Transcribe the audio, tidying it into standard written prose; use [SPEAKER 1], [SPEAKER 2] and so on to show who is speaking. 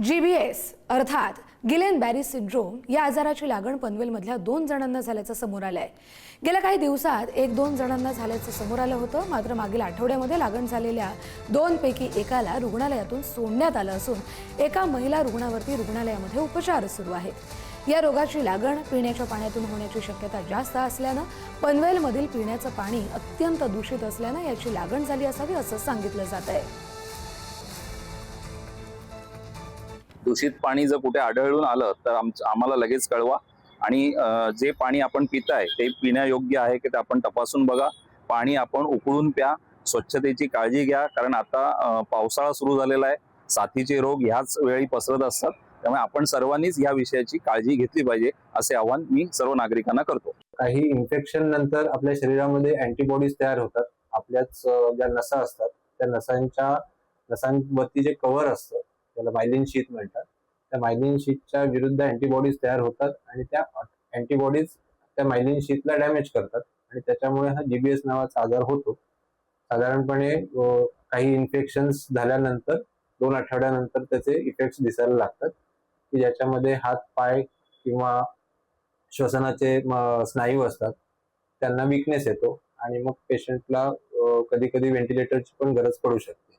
[SPEAKER 1] GBS अर्थात Ghislaine Barré syndrome या आजाराची लागण पनवेलमधल्या 2 जणांना झाल्याचं समोर आलंय। गेल्या काही दिवसात 1-2 जणांना झाल्याचं समोर आलं होतं, मात्र मागील आठवड्यामध्ये लागण झालेल्या 2 पैकी एकाला रुग्णालयातून सोडण्यात आलं असून एका महिला रुग्णावरती रुग्णालयामध्ये उपचार सुरू आहेत। या रोगाची लागण पिण्याच्या पाण्यातून होण्याची शक्यता जास्त असल्यानं पनवेलमधील पिण्याचं पाणी अत्यंत दूषित असल्यानं याची लागण झाली असावी असं सांगितलं जातंय।
[SPEAKER 2] दूषित पाणी जर कुठे आढळून आलं तर आम्हाला लगेच कळवा आणि जे पाणी आपण पिताय ते पिण्यायोग्य आहे की ते आपण तपासून बघा। पाणी आपण उकळून प्या, स्वच्छतेची काळजी घ्या, कारण आता पावसाळा सुरू झालेला आहे, साथीचे रोग ह्याच वेळी पसरत असतात, त्यामुळे आपण सर्वांनीच या विषयाची काळजी घेतली पाहिजे असे आवाहन मी सर्व नागरिकांना करतो।
[SPEAKER 3] काही इन्फेक्शन नंतर आपल्या शरीरामध्ये अँटीबॉडीज तयार होतात। आपल्याच ज्या नसा असतात त्या नसांवरती जे कव्हर असतं त्याला मायलिन शीथ म्हणतात, त्या मायलिन शीथच्या विरुद्ध अँटीबॉडीज तयार होतात आणि त्या अँटीबॉडीज त्या मायलिन शीथला डॅमेज करतात आणि त्याच्यामुळे हा GBS नावाचा आजार होतो। साधारणपणे काही इन्फेक्शन्स झाल्यानंतर 2 आठवड्यानंतर त्याचे इफेक्ट्स दिसायला लागतात की ज्याच्यामध्ये हात पाय किंवा श्वसनाचे स्नायू असतात त्यांना वीकनेस येतो आणि मग पेशंटला कधी कधी व्हेंटिलेटरची पण गरज पडू शकते।